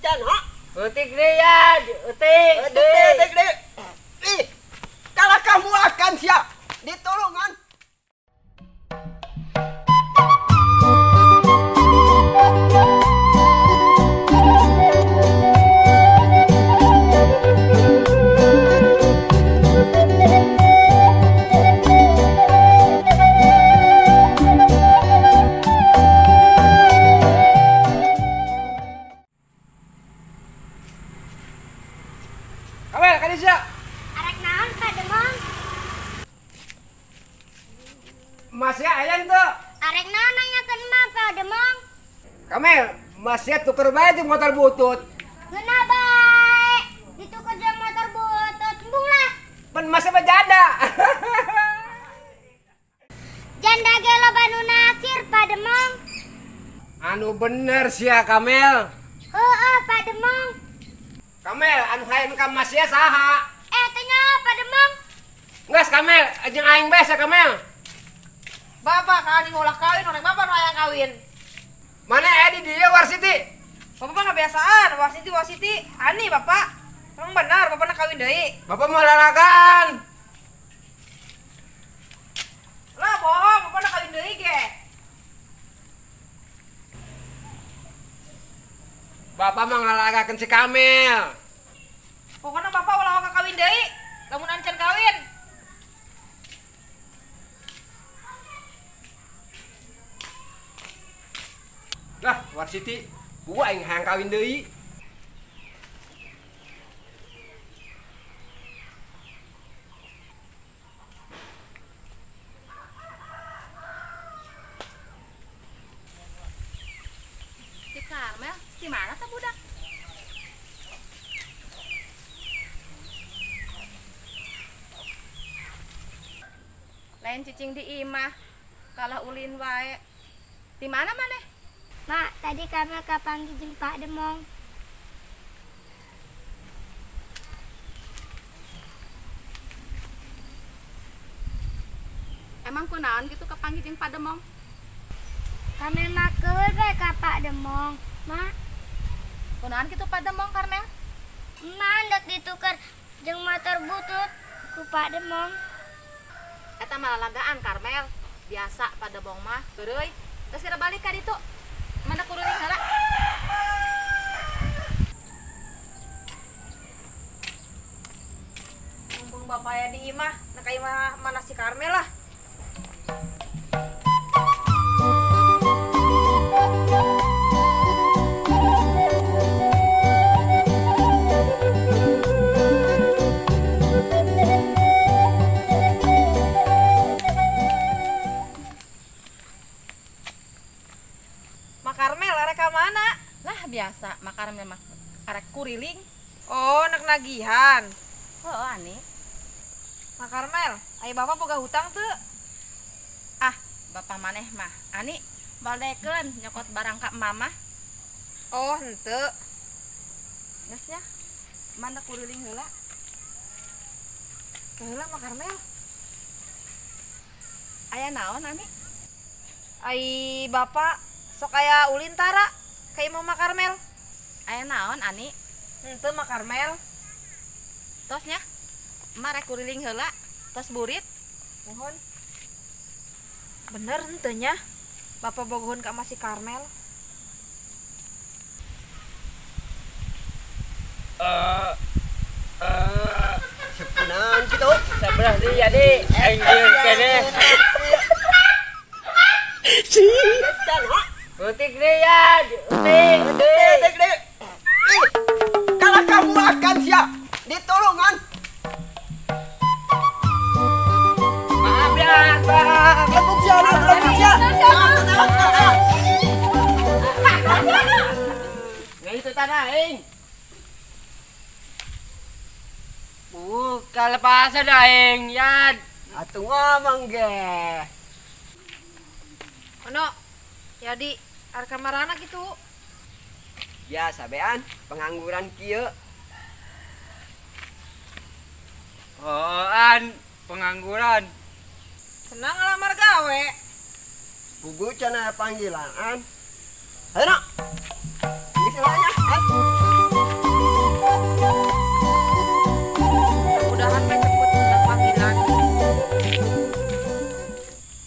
can ha. Utik dia, utik. Utik deh. Ih, kalau kamu akan siap ditolongan. Kamel, Kadisya. Arek naon Pak Demong? Masnya ayan tuh. Arek naon nanyakeun mah Pak Demong? Kamel, masnya tuker bae di motor butut. Geuna bae. Ditukar jeung motor butut. Embung lah. Pan masnya mah janda. Janda ge loba nu naksir Pak Demong. Anu bener sia Kamel. Heueuh Pak Demong. Kamel, anu hayang ka masnya saha? Teh nya Pak Demong. Ngas Kamel, jeung aing bae sa Kamel. Bapak kali ngolah kawin, orang bapak nu aya kawin. Mana di dia Warsiti? Bapak nggak biasaan, wasiti. Ani bapak, emang benar bapak nak kawin deui. Bapak mau lalagaan. Lah bohong, bapak nak kawin deui ge. Bapak mau ngalagakeun si Kamel. Pokoknya bapak ulah ka kawin deui, lamun ancan kawin. Lah, Warsiti, gua aing hayang kawin deui. Si Karmel, di mana tuh budak? Lain cicing di imah, kalah ulin wae. Di mana maneh? Mak, tadi kami kapanggil jeung Pak Demong. Emang kunaon gitu kepanggil jeung Pak Demong? Kami mah keul bae ka Pak Demong. Mak, Kunaon gitu Pak Demong Karmel? emak hendak ditukar jeung motor butut ku Pak Demong. Eta mah lalagaan Karmel. Biasa Pak Demong mah geureuy. Geus kira balik ka ditu. Mana kururing heula? Mumpung bapak aya di imah, nak ka imah mana si Karmel lah. Mak Karmel arek ka mana? Lah biasa mak Karmel mah arek kuriling. Oh, nak nagihan. Oh, ani. Mak Karmel, aya bapak boga hutang teu? Ah, bapak maneh mah. Ani baldekeun nyokot barang ka mama. Oh, henteu. Geus ya. Mana kuriling heula? Kaheula Mak Karmel. Aya naon ani? Ai bapak sok aya ulin tara ka imah Mak Karmel. Aya naon ani? Henteu Mak Karmel. Tosnya mah rek kuriling heula, tos burit. Mohon. Bener henteu nya. Bapak bogohon ka masih Karmel. Sepunaan gitu. Sebelah dia di aing jeung kene. Can ha. Utik dia, utik. Utik deh. Ih, kalau kamu akan siap ditolongan. Maaf ya, Bang. Belum siap. Nggak itu tanah aing. Kalepasan aing, Yan. Atuh ngomong ge. Ono. Jadi arek kamarana gitu. Biasa bean, pengangguran kieu. Hoan, pengangguran. Senang ngelamar gawe. Pugu cenah panggilan. Ayo nak.